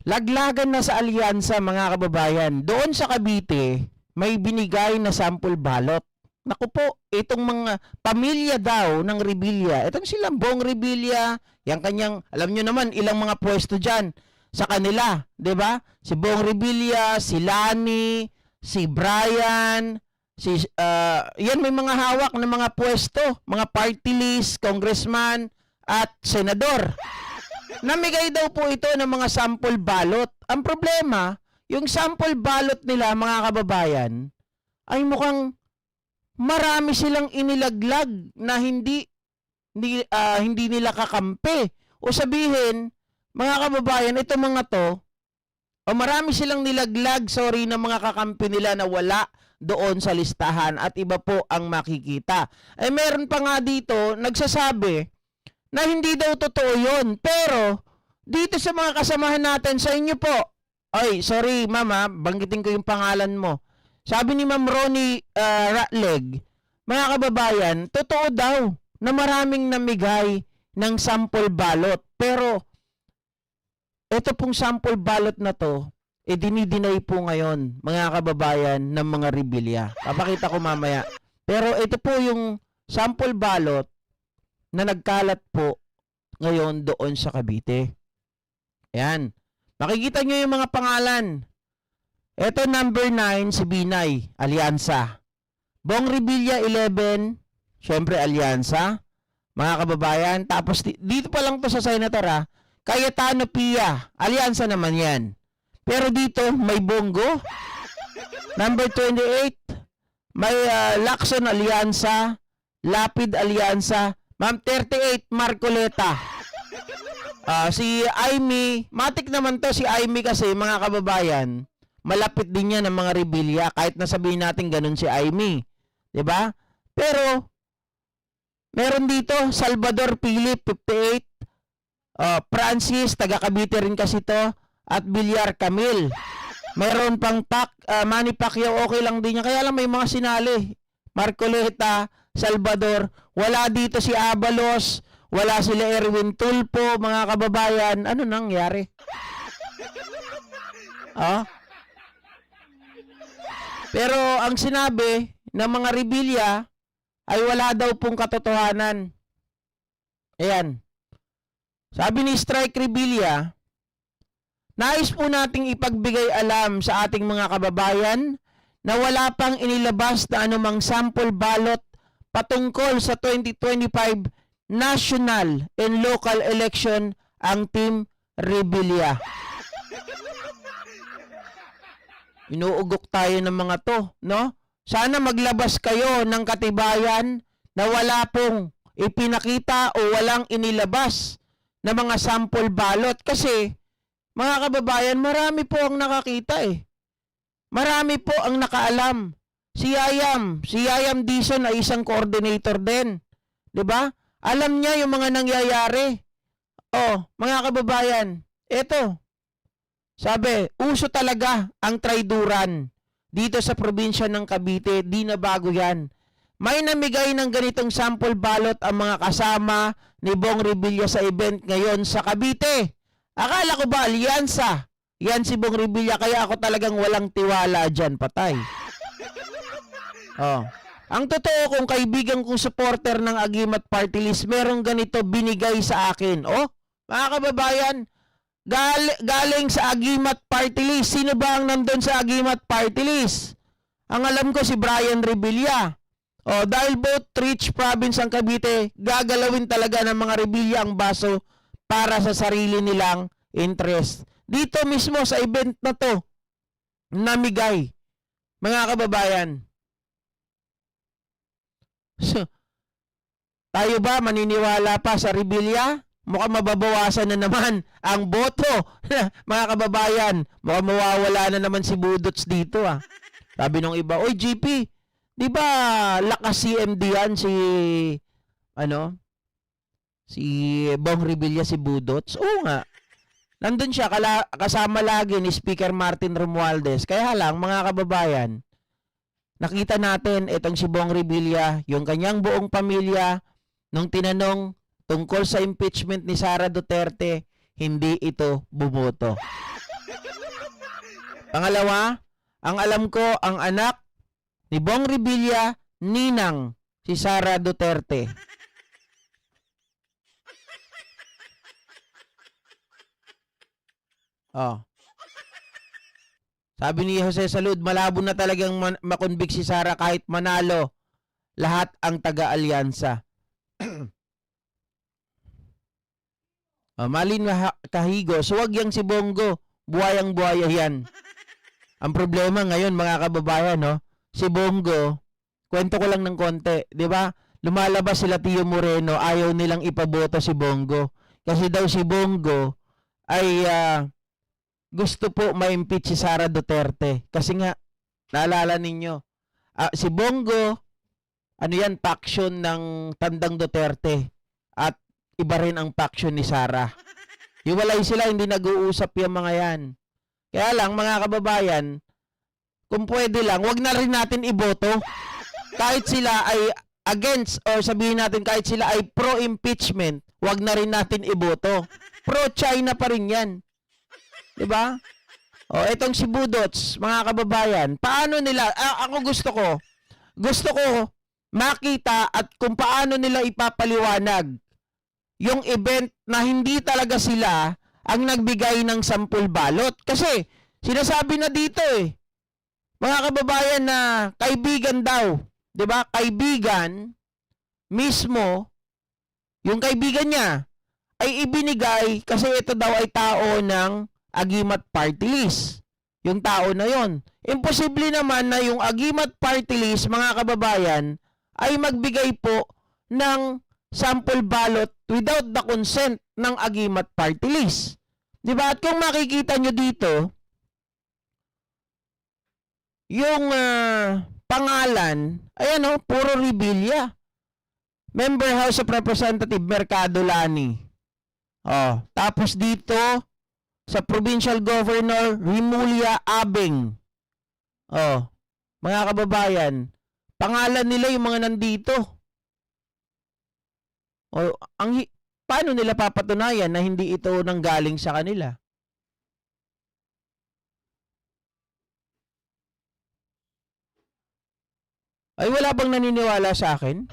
Laglagan na sa alyansa mga kababayan. Doon sa Cavite, may binigay na sample balot. Naku po, itong mga pamilya daw ng Revilla, itong silang Bong Revilla, yung kanyang, alam nyo naman, ilang mga pwesto dyan sa kanila, 'di ba? Si Bong Revilla, si Lani, si Brian, yan may mga hawak na mga pwesto, mga party list, congressman at senador. Namigay daw po ito ng mga sample balot. Ang problema, yung sample balot nila mga kababayan ay mukhang marami silang inilaglag na hindi nila kakampi. O sabihin, mga kababayan, ito mga to, o marami silang nilaglag, ng mga kakampi nila na wala doon sa listahan at iba po ang makikita. Eh meron pa nga dito, nagsasabi na hindi daw totoo yun. Pero, dito sa mga kasamahan natin, sa inyo po, ay, sorry mama, banggitin ko yung pangalan mo. Sabi ni Ma'am Ronnie Ratleg, mga kababayan, totoo daw na maraming namigay ng sample balot. Pero, ito pong sample balot na to, dinidinay po ngayon, mga kababayan, ng mga Revilla. Papakita ko mamaya. Pero ito po yung sample balot na nagkalat po ngayon doon sa Cavite. Ayan. Makikita nyo yung mga pangalan. Ito number 9, si Binay, Alyansa. Bong Revilla 11, syempre Alyansa. Mga kababayan. Tapos dito pa lang to sa senator Cayetano Pia, Alyansa naman yan. Pero dito may Bongo. Number 28, may Lacson Alyansa, Lapid Alyansa. Ma'am 38, Marcoleta. Si Aimee, matik naman to si Aimee kasi mga kababayan, malapit din niya ng mga Revilla kahit nasabihin natin ganun si Aimee. 'Di ba? Pero meron dito Salvador Philip 58, Francis taga Cavite rin kasi to, at Villar Camille. Meron pang Manny Pacquiao, okay lang din niya. Kaya lang may mga sinali. Marcoleta, Salvador, wala dito si Abalos, wala sila Erwin Tulpo, mga kababayan. Ano nangyari? Pero ang sinabi ng mga Revilla ay wala daw pong katotohanan. Ayan. Sabi ni Strike Revilla, nais po nating ipagbigay alam sa ating mga kababayan na wala pang inilabas na anumang sample ballot patungkol sa 2025 national and local election ang Team Revilla. Inuugok tayo ng mga to, no? Sana maglabas kayo ng katibayan na wala pong ipinakita o walang inilabas na mga sample ballot. Kasi, mga kababayan, marami po ang nakakita Marami po ang nakaalam. Si Yayam Dizon ay isang coordinator din. 'Di ba? Alam niya yung mga nangyayari. Mga kababayan, eto. Sabi, uso talaga ang traiduran dito sa probinsya ng Cavite. Di na bago yan. May namigay ng ganitong sample ballot ang mga kasama ni Bong Revilla sa event ngayon sa Cavite. Akala ko ba alyansa? Yan si Bong Revilla, kaya ako talagang walang tiwala dyan, patay. Ang totoo, kung kaibigan kong supporter ng Agimat Party List, merong ganito binigay sa akin. Mga kababayan, galing sa Agimat Party List. Sino ba ang nandun sa Agimat Party List? Ang alam ko si Brian Revilla. Dahil both rich province ang Cavite, gagalawin talaga ng mga Revilla ang baso para sa sarili nilang interest. Dito mismo sa event na to, namigay. Mga kababayan. So, tayo ba maniniwala pa sa Revilla? Mukhang mababawasan na naman ang boto. Mga kababayan, mukhang mawawala na naman si Budots dito Sabi nung iba, oy GP, di ba lakas CMD yan si Bong Revilla, si Budots? Oo nga. Nandun siya, kasama lagi ni Speaker Martin Romualdez. Kaya lang, mga kababayan, nakita natin itong si Bong Revilla, yung kanyang buong pamilya, nung tinanong tungkol sa impeachment ni Sara Duterte, hindi ito bumoto. Pangalawa, ang alam ko, ang anak ni Bong Revilla, ninang si Sara Duterte. Oh. Sabi ni Jose Salud, malabo na talagang makonvict si Sara kahit manalo lahat ang taga-alyansa. Malin Kahigo, so wag yang si Bongo, buhayang-buhaya yan. Ang problema ngayon mga kababayan, no? Si Bongo, kwento ko lang ng konti, di ba? Lumalabas sila Tio Moreno, ayaw nilang ipaboto si Bongo. Kasi daw si Bongo ay gusto po ma-impeach si Sara Duterte. Kasi nga, naalala ninyo, si Bongo, ano yan, faction ng Tandang Duterte. At iba rin ang faction ni Sara. Hiwalay sila, hindi nag-uusap yung mga yan. Kaya lang, mga kababayan, kung pwede lang, wag na rin natin iboto. Kahit sila ay against, or sabihin natin kahit sila ay pro-impeachment, wag na rin natin iboto. Pro-China pa rin yan. Diba? O, etong si Budots, mga kababayan, paano nila, ako gusto ko makita at kung paano nila ipapaliwanag yung event na hindi talaga sila ang nagbigay ng sampul balot. Kasi, sinasabi na dito mga kababayan na kaibigan daw, diba? Kaibigan, mismo, yung kaibigan niya, ay ibinigay kasi ito daw ay tao ng Agimat Party List. Yung tao na yon. Imposible naman na yung Agimat Party List, mga kababayan, ay magbigay po ng sample ballot without the consent ng Agimat Party List. Diba? At kung makikita nyo dito, yung pangalan, ayan puro Revilla. Member House of Representative Mercado Lani. Tapos dito, sa Provincial Governor Rimulya Abeng. Mga kababayan, pangalan nila yung mga nandito. Paano nila papatunayan na hindi ito nanggaling sa kanila? Ay, wala bang naniniwala sa akin?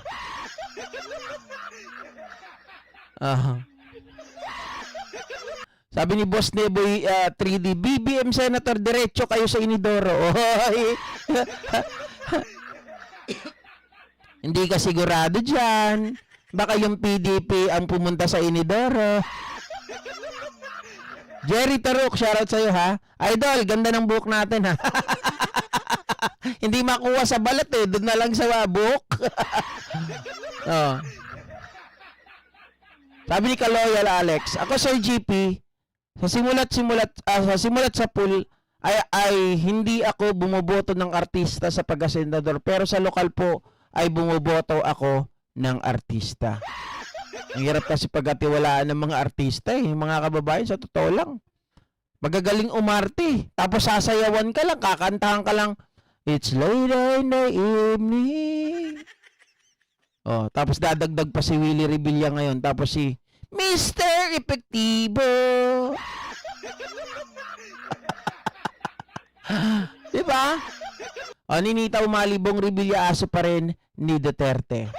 Sabi ni Boss Neboy 3D, BBM Senator, diretso kayo sa Inidoro. Hindi ka sigurado dyan. Baka yung PDP ang pumunta sa Inidoro. Jerry Taruk, shoutout sa'yo ha. Idol, ganda ng buhok natin ha. Hindi makuha sa balat doon na lang sa buhok. Sabi ni Kaloyal Alex, ako Sir GP, sa simulat sa pool ay hindi ako bumoboto ng artista sa pagka-senador, pero sa lokal po ay bumoboto ako ng artista. Ang hirap kasi pagkatiwalaan ng mga artista mga kababayan, sa totoo lang. Magagaling umarte, tapos sasayawan ka lang, kakantahan ka lang, it's late in the evening. Tapos dadagdag pa si Willie Revilla ngayon, tapos si Mr. Epektibo. Diba? Ninita Umalibong Revilla, aso pa rin ni Duterte.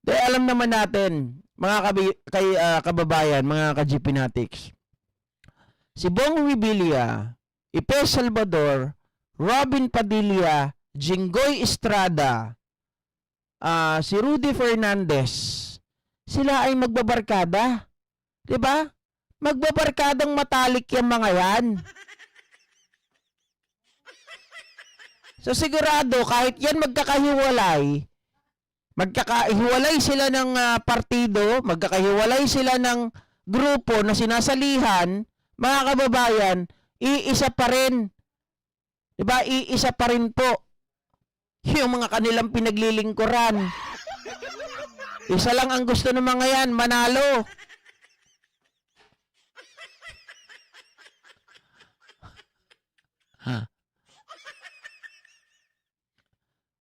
Alam naman natin, mga kababayan, mga ka-GP Natics, si Bong Revilla, Ipe Salvador, Robin Padilla, Jinggoy Estrada, si Rudy Fernandez, sila ay magbabarkada. Diba? Magbabarkadang matalik yung mga yan. So sigurado, kahit yan magkakahiwalay sila ng partido, magkakahiwalay sila ng grupo na sinasalihan, mga kababayan, iisa pa rin. Diba? Iisa pa rin po yung mga kanilang pinaglilingkuran. Isa lang ang gusto ng mga yan, manalo.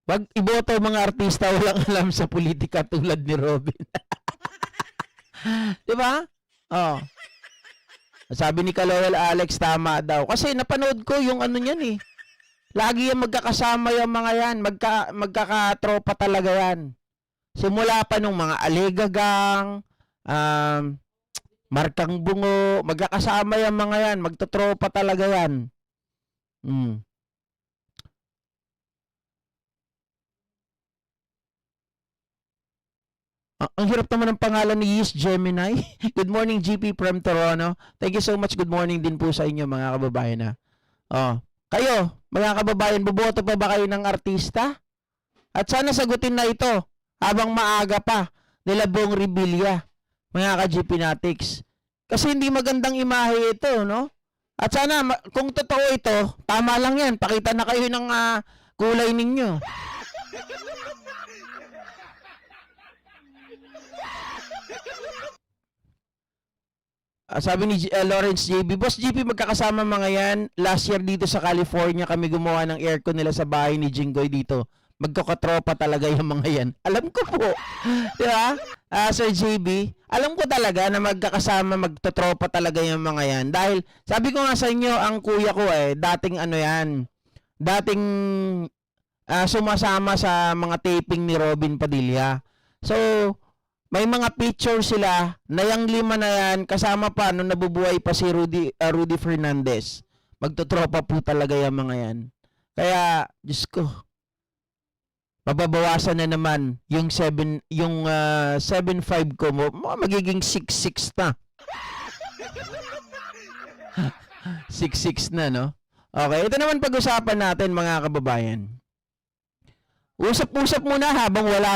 Wag iboto mga artista walang alam sa politika tulad ni Robin. Diba? Sabi ni Kalowel Alex, tama daw. Kasi napanood ko yung ano niyan eh. Lagi yung magkakasama yung mga yan. Magkakatropa talaga yan. Simula pa nung mga Aligagang, Markang Bungo, magkakasama yung mga yan. Magtotropa talaga yan. Ang hirap naman ng pangalan ni Yis Gemini. Good morning, GP from Toronto. Thank you so much. Good morning din po sa inyo, mga kababayan. Kayo, mga kababayan, boboto pa ba kayo ng artista? At sana sagutin na ito habang maaga pa nila Bong Revilla, mga ka-GP Natics. Kasi hindi magandang imahe ito, no? At sana, kung totoo ito, tama lang yan. Pakita na kayo ng kulay ninyo. Sabi ni Lawrence JB, Boss JP, magkakasama mga yan. Last year dito sa California kami gumawa ng aircon nila sa bahay ni Jinggoy dito. Magkakatropa talaga yung mga yan. Alam ko po. Di ba? Sir JB, alam ko talaga na magkakasama, magtotropa talaga yung mga yan. Dahil, sabi ko nga sa inyo, ang kuya ko dating ano yan, dating sumasama sa mga taping ni Robin Padilla. So, may mga picture sila na yung 5 na yan, kasama pa nung nabubuhay pa si Rudy Fernandez. Magtotropa po talaga yung mga yan. Kaya, Diyos ko, mababawasan na naman yung 7.5 ko mo, magiging 6.6 na. 6.6 na, no? Okay, ito naman pag-usapan natin, mga kababayan. Usap-usap muna habang wala